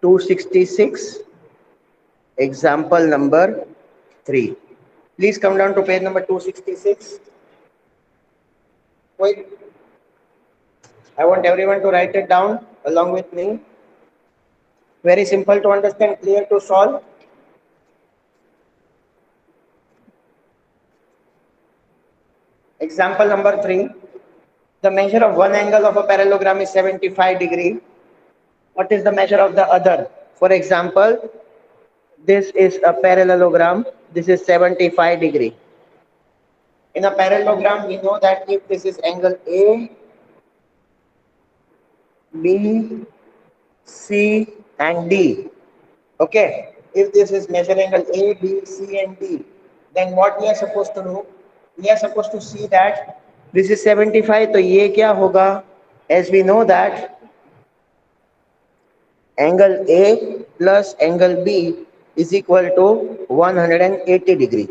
266. Example number 3. Please come down to page number 266. Quick. I want everyone to write it down along with me. Very simple to understand, clear to solve. Example number 3. The measure of one angle of a parallelogram is 75 degree. What is the measure of the other? For example, this is a parallelogram. This is 75 degree. In a parallelogram, we know that if this is angle A, B, C, and D. Okay. If this is measure angle A, B, C, and D, then what we are supposed to do? We are supposed to see that this is 75. तो ये क्या होगा? As we know that angle A plus angle B is equal to 180 degree.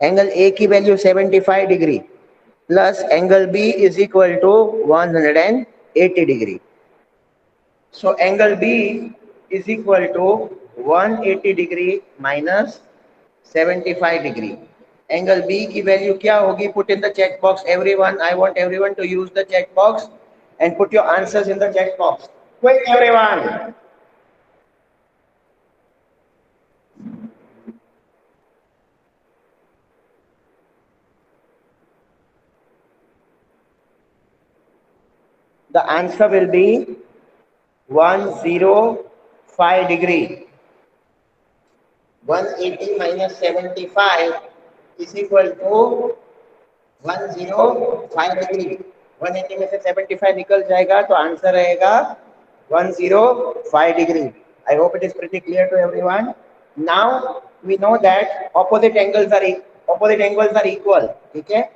Angle A की value 75 degree plus angle B is equal to 180 degree. So angle B is equal to 180 degree minus 75 degree. Angle B की value क्या होगी? Put in the chat box, everyone. I want everyone to use the chat box and put your answers in the chat box. Quick, everyone. The answer will be 105 degree. 180 minus 75 is equal to 105 degree. 180 में से 75 निकल जाएगा तो answer रहेगा 105 degree. I hope it is pretty clear to everyone. Now we know that opposite angles are equal. ठीक है?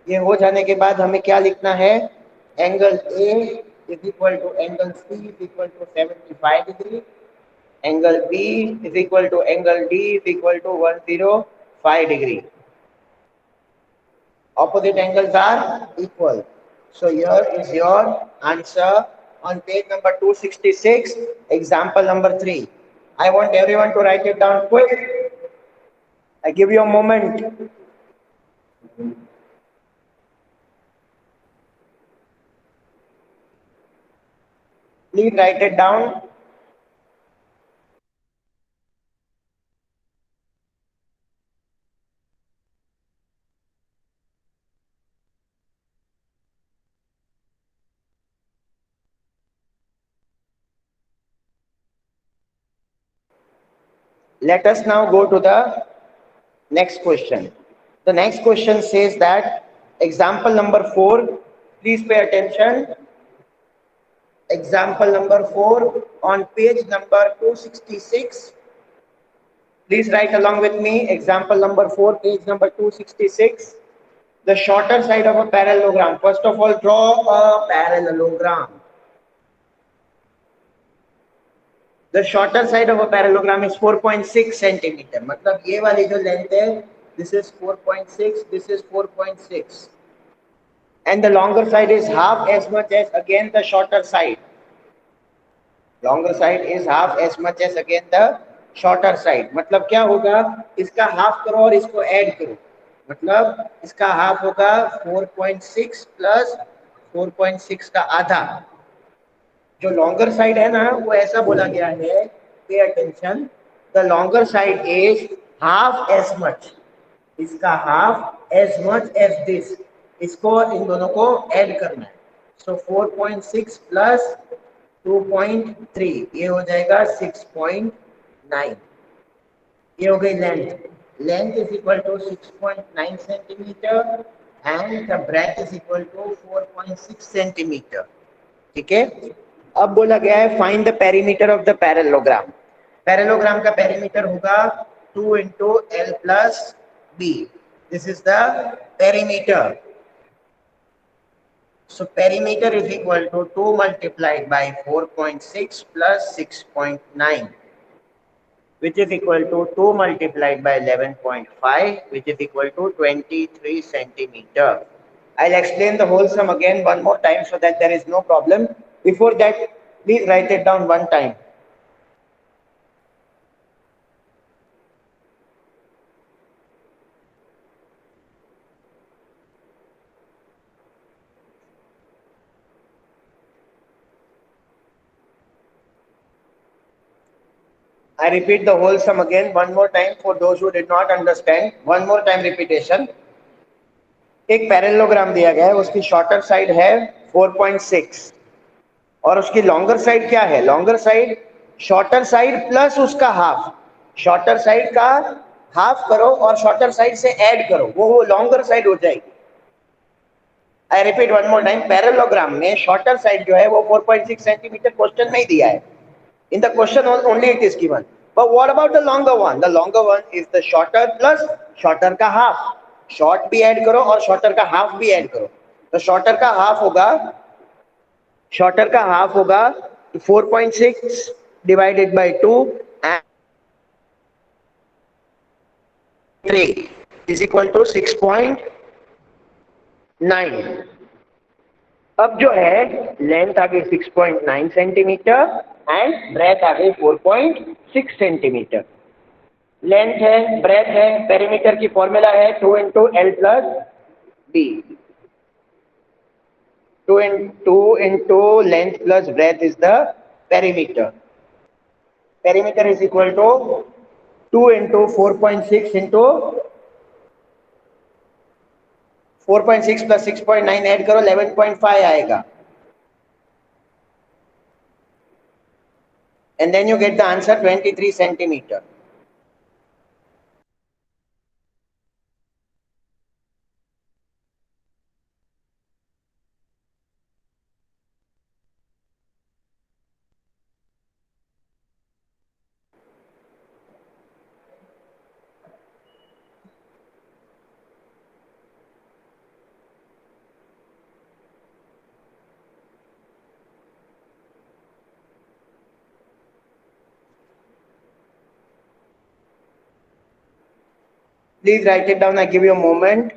ये हो जाने के बाद हमें क्या लिखना है? Angle A is equal to angle C is equal to 75 degree. Angle B is equal to angle D is equal to 105 degree. Opposite angles are equal. So here is your answer on page number 266, example number 3. I want everyone to write it down quick. I give you a moment. Please write it down. Let us now go to the next question. The next question says that example number 4, please pay attention. Example number 4 on page number 266. Please write along with me. Example number 4, page number 266. The shorter side of a parallelogram. First of all, draw a parallelogram. The shorter side of a parallelogram is 4.6 centimeter. मतलब ये वाली जो length है, this is 4.6, this is 4.6. And the longer side is half as much as again the shorter side. Longer side is half as much as again the shorter side. मतलब क्या होगा? इसका half करो और इसको add करो. मतलब इसका half होगा 4.6 plus 4.6 का आधा. जो लॉन्गर साइड है ना वो ऐसा बोला गया है, pay attention, the longer side is half as much, इसका half as much as this, इसको इन दोनों को ऐड करना है. सो 4.6 प्लस 2.3 ये हो जाएगा 6.9. ये हो गई length. Length is equal to 6.9 centimetre and the breadth is equal to 4.6 centimetre. ठीक है. अब बोला गया है find the perimeter of the parallelogram. Parallelogram का पेरीमीटर होगा 2 into L plus B. This is the perimeter. So perimeter is equal to 2 multiplied by 4.6 plus 6.9, which is equal to 2 multiplied by 11.5, which is equal to 23 centimeter. I'll explain the whole sum again one more time so that there is no problem. Before that, please write it down one time. I repeat the whole sum again one more time for those who did not understand. One more time repetition. एक parallelogram दिया गया है, उसकी shorter side है 4.6 और उसकी longer side क्या है? Longer side shorter side plus उसका हाफ, शॉर्टर साइड का हाफ करो और शॉर्टर साइड से ऐड करो, वो लॉन्गर साइड हो जाएगी। I repeat one more time, parallelogram में शॉर्टर साइड जो है वो 4.6 सेंटीमीटर क्वेश्चन में ही दिया है। In the question only it is given. But what about the longer one? The longer one is the shorter plus shorter का half. Short भी add करो और shorter का half भी ऐड करो। तो shorter का half होगा, shorter का half होगा 4.6 divided by 2 and 3 is equal to 6.9. अब जो है लेंथ आ गई 6.9 सेंटीमीटर एंड ब्रेथ आ गई 4.6 सेंटीमीटर। लेंथ है, ब्रेथ है, पेरीमीटर की फॉर्मूला है 2 into L plus B. 2 into length plus breadth is the perimeter. Perimeter is equal to 2 into 4.6 into 4.6 plus 6.9 add करो 11.5 आएगा। And then you get the answer 23 centimeter. Please write it down. I give you a moment.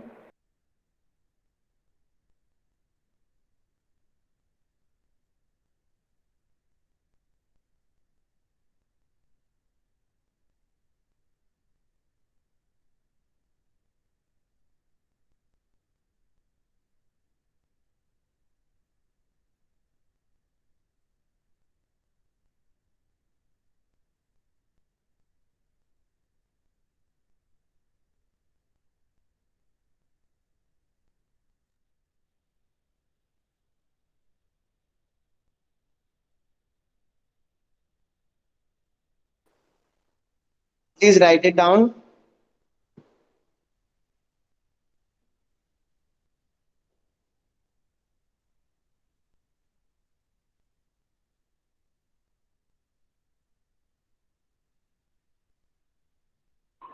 Please write it down.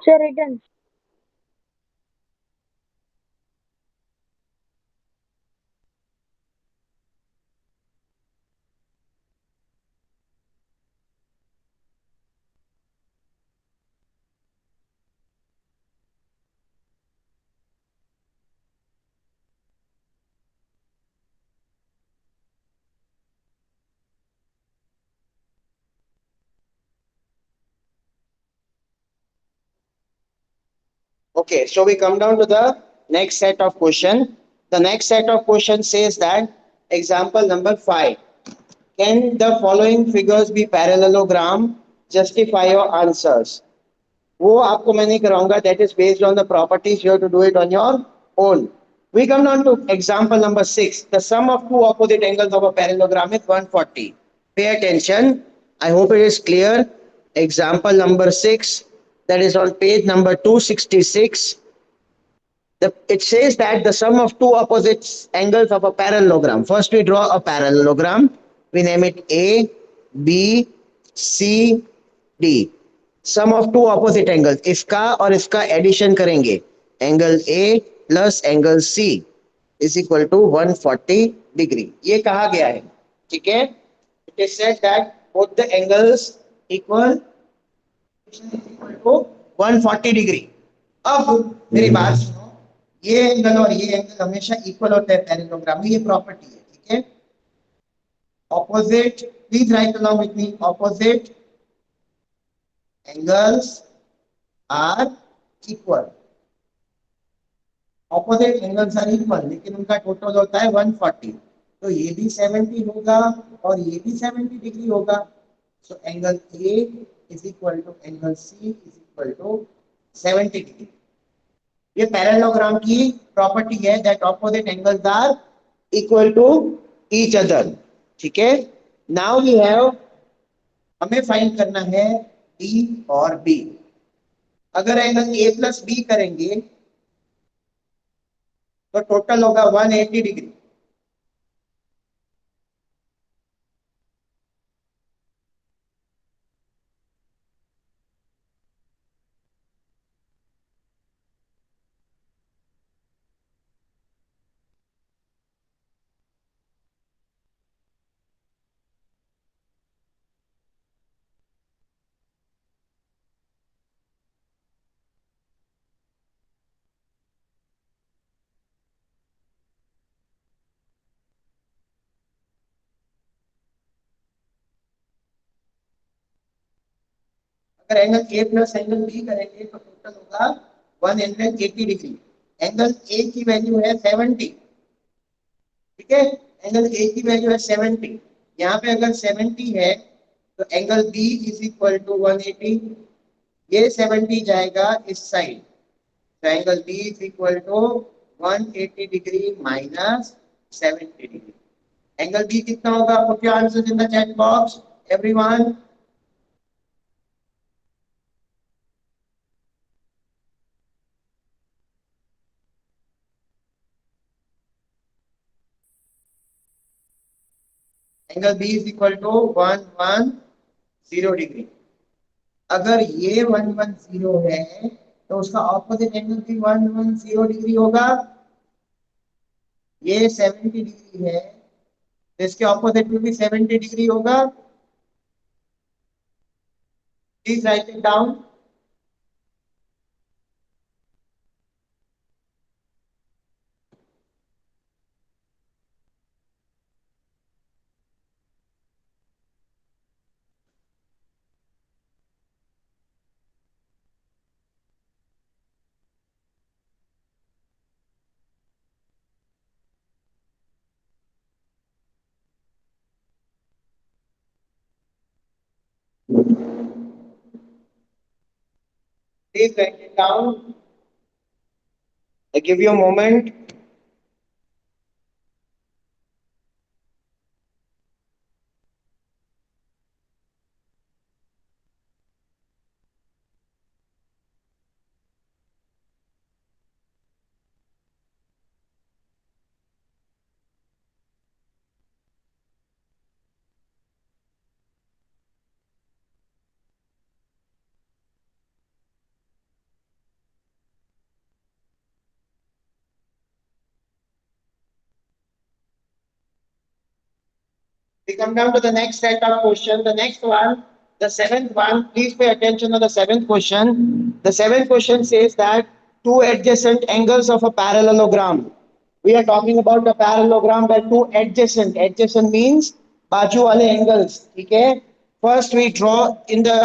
Sir, written. Okay, so we come down to the next set of question. The next set of question says that example number 5. Can the following figures be parallelogram? Justify your answers. वो आपको मैं नहीं कराऊंगा. That is based on the properties. You have to do it on your own. We come down to example number 6. The sum of two opposite angles of a parallelogram is 140. Pay attention. I hope it is clear. Example number 6, that is on page number 266. It says that the sum of two opposite angles of a parallelogram. First we draw a parallelogram. We name it A, B, C, D. Sum of two opposite angles. इसका और इसका addition करेंगे. Angle A plus angle C is equal to 140 degree. ये कहा गया है. ठीक है? It is said that both the angles equal to 140 degree. अब मेरी बात सुनो, ये एंगल और ये एंगल हमेशा इक्वल होते हैं पैरेललोग्राम में, ये प्रॉपर्टी है. ठीक है? Opposite, please write along with me. Opposite angles are equal. Opposite angles are equal, लेकिन उनका टोटल होता है 140. तो ये भी 70 होगा और ये भी 70 डिग्री होगा. So angle A is equal to angle C is equal to 70 degree. ये पैरेललोग्राम की प्रॉपर्टी है that opposite angles are equal to each other. ठीक है, नाउ वी हैव, हमें फाइंड करना है डी और बी। अगर एंगल ए प्लस बी करेंगे तो टोटल होगा 180 डिग्री। अगर angle A plus angle B करेंगे तो टोटल होगा 180 डिग्री। एंगल ए की वैल्यू है 70। ठीक है, एंगल ए की वैल्यू है 70। यहाँ पे अगर 70 है तो angle B is equal to 180। ये 70 जाएगा इस साइड, तो angle B is equal to 180 degree minus 70 degree. Angle B कितना होगा? Put your answers in the chat box everyone. Angle B is equal to 110 degree. अगर ये 110 है तो उसका ऑपोजिट एंगल भी 110 डिग्री होगा। ये 70 डिग्री है तो इसके ऑपोजिट में भी 70 डिग्री होगा। Please right it down. Please write it down. I give you a moment. We come down to the next set of questions. The next one, the seventh one. Please pay attention to the seventh question. The seventh question says that two adjacent angles of a parallelogram. We are talking about the parallelogram where two adjacent. Adjacent means बाजू वाले angles. ठीक है. First we draw in the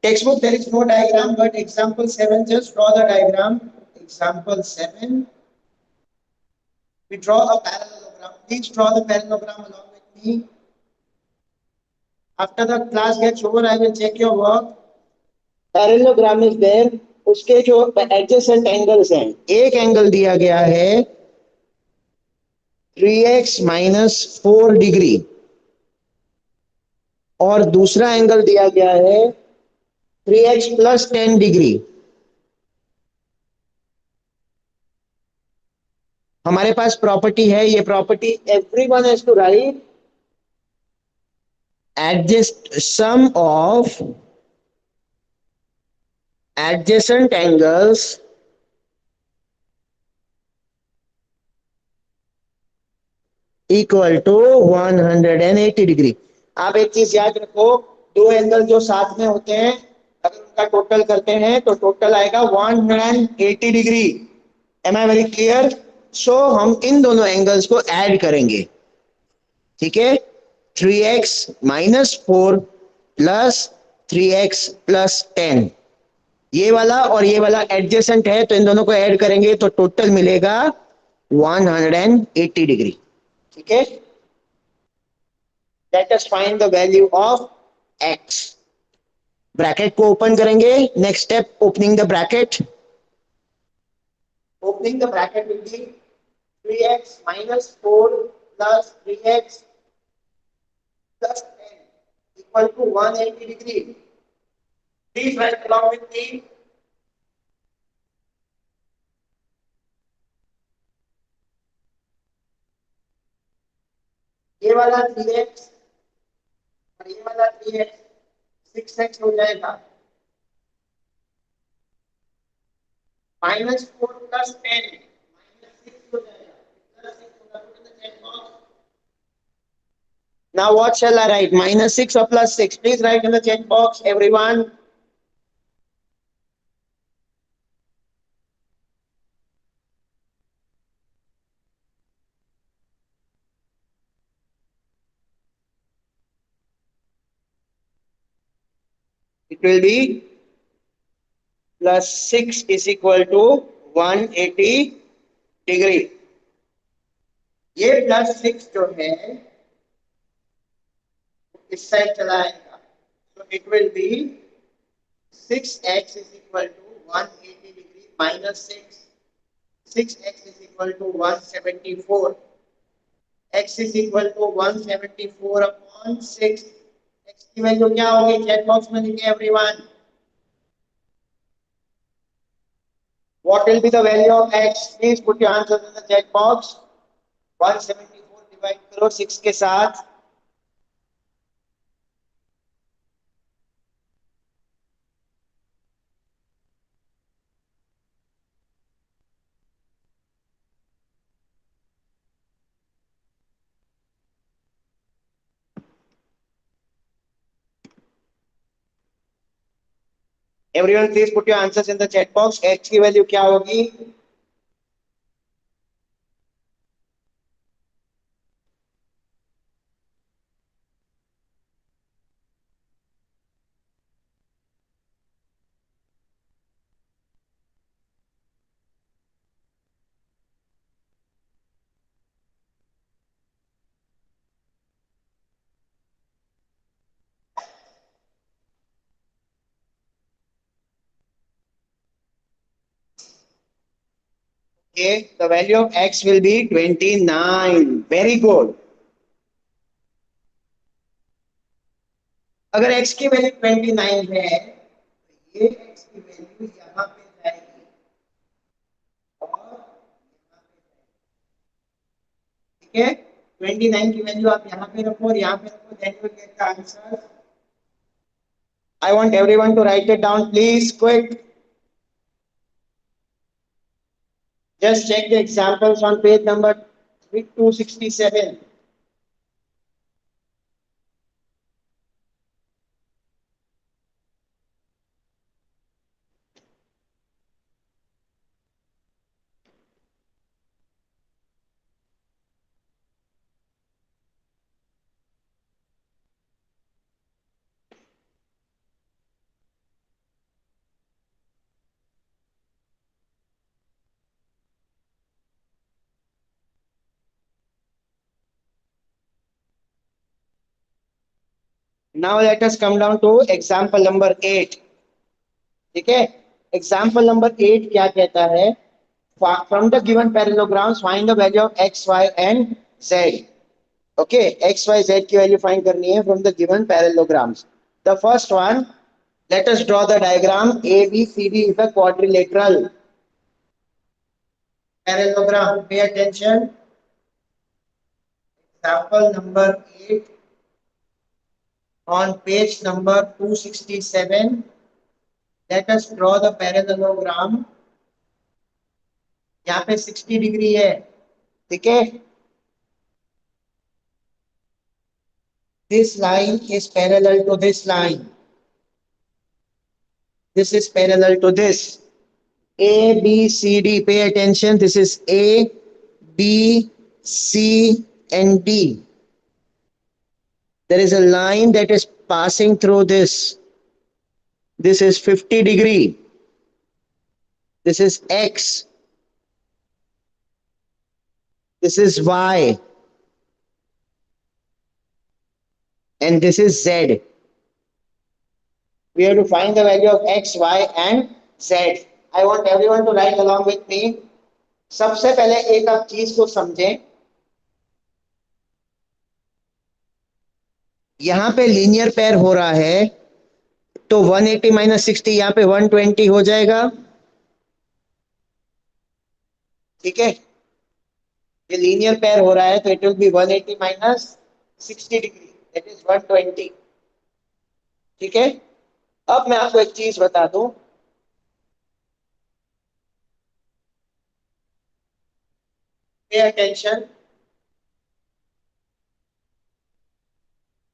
textbook. There is no diagram, but example 7. Just draw the diagram. Example 7. We draw a parallelogram. Please draw the parallelogram along with me. After the class gets over, I will check your work. Parallelogram is there. उसके जो adjacent angles हैं, एक angle दिया गया है 3x minus 4 degree और दूसरा angle दिया गया है 3x plus 10 डिग्री। हमारे पास प्रॉपर्टी है, ये property everyone has to write adjust sum of adjacent angles equal to 180 degree. आप एक चीज याद रखो, दो एंगल जो साथ में होते हैं अगर उनका टोटल करते हैं तो टोटल आएगा 180 degree. Am I very clear? So हम इन दोनों एंगल्स को ऐड करेंगे। ठीक है, 3x minus 4 plus 3x plus 10, ये वाला और ये वाला एडजेसेंट है तो इन दोनों को ऐड करेंगे तो टोटल मिलेगा 180 डिग्री। ठीक है, let us find the value of x. Bracket को ओपन करेंगे. Next step, opening the bracket. Opening the bracket will be 3x minus 4 plus 3x plus 10 equal to 180 degree. Please write along with me. ये वाला 3x और ये वाला 3x 6x हो जाएगा. minus 4 plus 10 minus 6 हो जाएगा. plus 6 होगा. Put in the chat box. Now what shall I write? Minus 6 or plus 6? Please write in the chat box, everyone. It will be plus 6 is equal to 180 degree. ये plus 6 जो है इस side चला आएगा. So it will be 6x is equal to 180 degree minus 6. 6x is equal to 174. x is equal to 174 upon 6. x की value क्या होगी? Chat box में लिखिए everyone. What will be the value of x? Please put your answers in the chat box. 174 divide करो 6 के साथ. Everyone, please put your answers in the chat box. x की value क्या होगी? Okay, the value of x will be 29. Very good. अगर x की value 29 है तो ये x की वैल्यू यहाँ पे जाएगी और यहाँ पे जाएगी. ठीक है, 29 की वैल्यू आप यहाँ पे रखो और यहाँ पे रखो. then you will get the answer. I want everyone to write it down, please, quick. Just check the examples on page number 267. Now let us come down to example number 8. ठीक है, example number 8 क्या कहता है? From the given parallelograms find the value of x, y and z. Okay, x, y, z की value find करनी है from the given parallelograms. The first one, let us draw the diagram. A, B, C, D is a quadrilateral parallelogram. Pay attention. Example number 8 on page number 267. Let us draw the parallelogram. यहाँ पे 60 degree है. ठीक है, this line is parallel to this line. This is parallel to this. A, B, C, D. Pay attention. This is A, B, C, and D. There is a line that is passing through this. This is 50 degree. This is X. This is Y. And this is Z. We have to find the value of x, y and z. I want everyone to write along with me. सबसे पहले एक आप चीज को समझें, यहां पे linear pair हो रहा है तो 180 माइनस 60 यहां पे 120 हो जाएगा। ठीक है, ये लीनियर पेयर हो रहा है तो it will be 180 minus 60 degree, that is 120। ठीक है, अब मैं आपको एक चीज बता दूं, पे अटेंशन।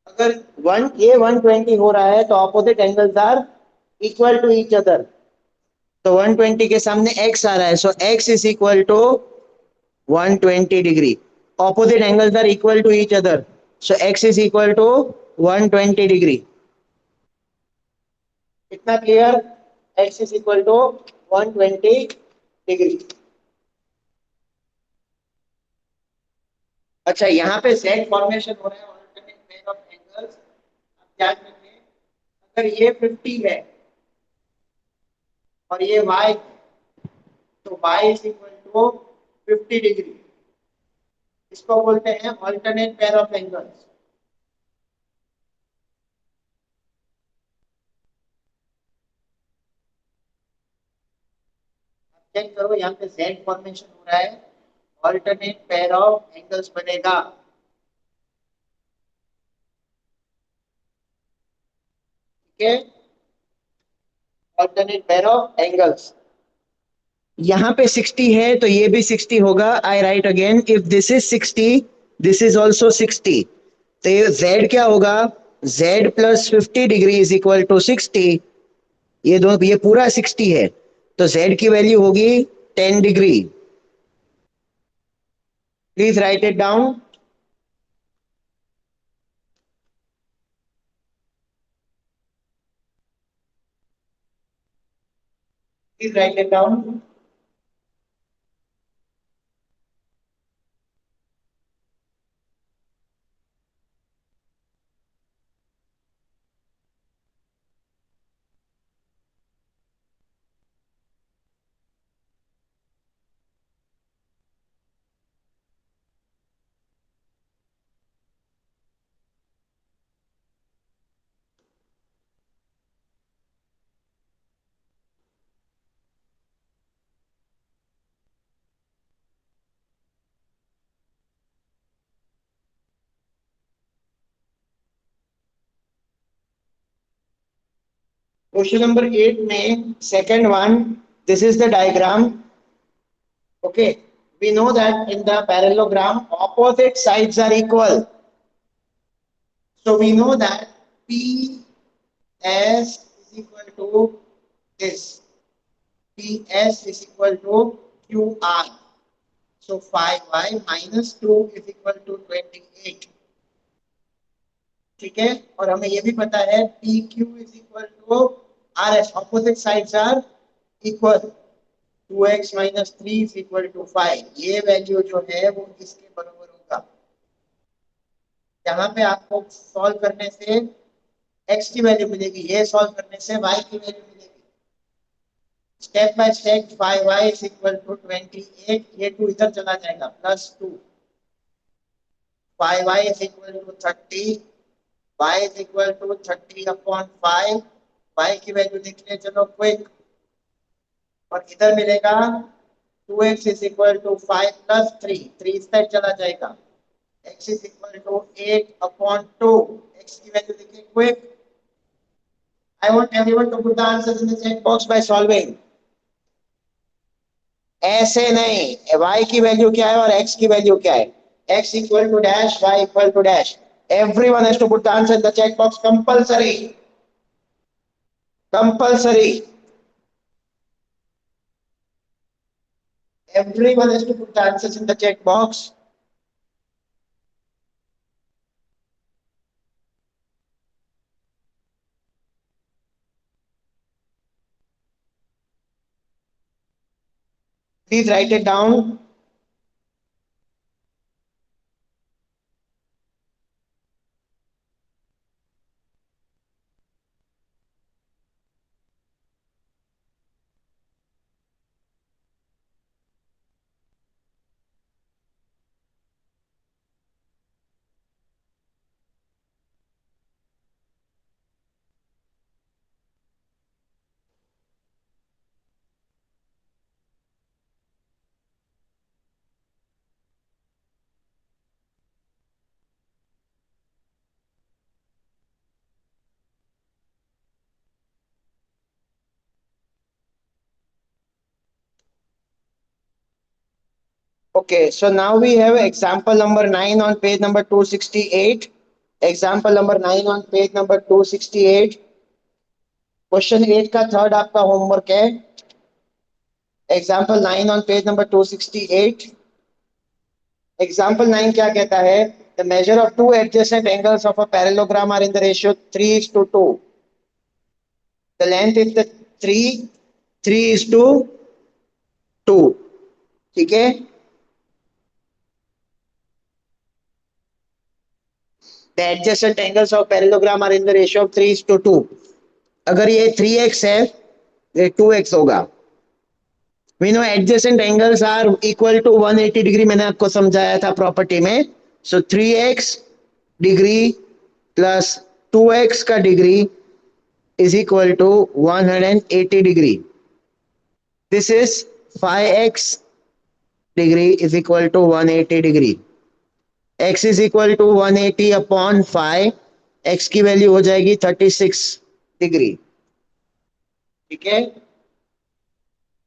अगर ये 120 हो रहा है तो opposite angles are equal to each other. तो 120 के सामने x आ रहा है, so x is equal to 120 degree. Opposite angles are equal to each other, so x is equal to 120 degree. इतना clear? x is equal to 120 degree. अच्छा, यहाँ पे z फॉर्मेशन हो रहा है, ऑल्टरनेट पेयर ऑफ एंगल्स। ध्यान रखिए, अगर ये 50 है और ये y, तो y is equal to 50 degree. इसको बोलते हैं alternate pair of angles. Check करो, यहाँ पे z फॉर्मेशन हो रहा है, ऑल्टरनेट पेयर ऑफ एंगल्स बनेगा। ठीक है, ऑल्टरनेट पेयर ऑफ एंगल्स। यहाँ पे 60 है तो ये भी 60 होगा। I write again, if this is 60, this is also 60। तो ये z क्या होगा? z plus 50 degree is equal to 60। ये दो, ये पूरा 60 है तो z की वैल्यू होगी 10 degree. Please right it down. Please right it down. Question number 8 में second one, this is the diagram. Okay, we know that in the parallelogram opposite sides are equal, so we know that ps is equal to this, ps is equal to qr, so 5y minus 2 is equal to 28। ठीक है, और हमें ये भी पता है P Q is equal to R S, opposite sides are equal. 2x minus 3 is equal to 5, ये value जो है वो किसके बराबर होगा? यहाँ पे आपको सॉल्व करने से x की वैल्यू मिलेगी, ये सॉल्व करने से y की वैल्यू मिलेगी। Step by step 5y is equal to 28, ये 2 इधर चला जाएगा, plus 2। 5y is equal to 30, y is equal to 30 upon 5। y की वैल्यू लिखने चलो क्विक, और इधर मिलेगा 2x is equal to 5 plus 3, 3 इस साइड चला जाएगा, x is equal to 8 upon 2, x की वैल्यू लिखिए quick. I want everyone to put the answers in the chat box by solving. ऐसे नहीं, y की वैल्यू क्या है और x की वैल्यू क्या है? x equal to dash, y equal to dash. Everyone has to put the answer in the chat box, compulsory, compulsory. Everyone has to put the answers in the chat box. Please write it down. Okay, so now we have example number 9 on page number 268. Example number 9 on page number 268. Question 8 का third आपका homework है. Example 9 on page number 268. Example 9 क्या कहता है? The measure of two adjacent angles of a parallelogram are in the ratio 3:2. The length is the 3:2. ठीक है. The adjacent angles of parallelogram are in the ratio of 3:2. अगर ये 3x है, ये 2x होगा. We know adjacent angles are equal to 180 degree. मैंने आपको समझाया था प्रॉपर्टी में. So 3x degree plus 2x का degree is equal to 180 degree. This is 5x degree is equal to 180 degree. X is equal to 180 upon 5. X की value हो जाएगी 36 degree. ठीक है.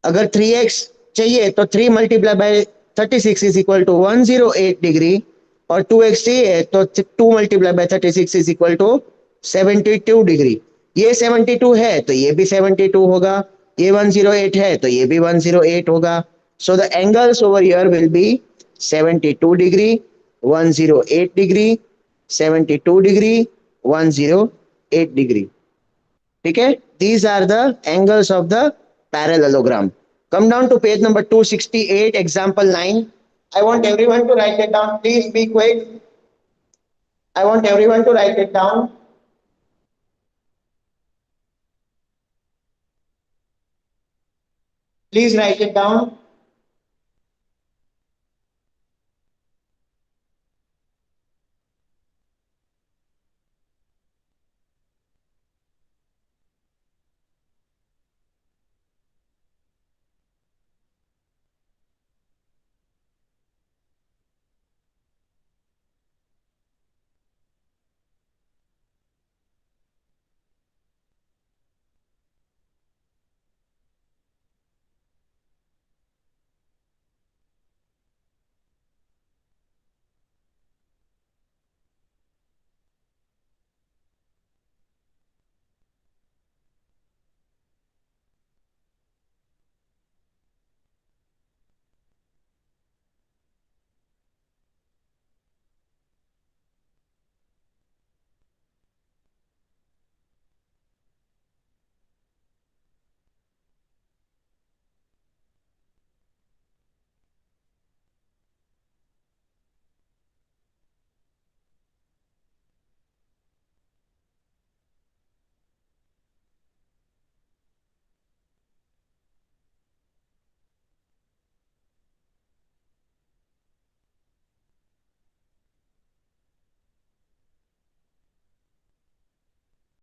अगर 3x चाहिए तो 3 multiply by 36 is equal to 108 degree और 2x चाहिए तो 2 multiply by 36 is equal to 72 degree. ये 72 है तो ये भी 72 होगा. ये 108 है तो ये भी 108 होगा. So the angles over here will be 72 degree, 108 degree, 72 degree, 108 degree. ठीक है. These are the angles of the parallelogram. Come down to page number 268, example 9. I want everyone to write it down. Please be quick. I want everyone to write it down. Please write it down.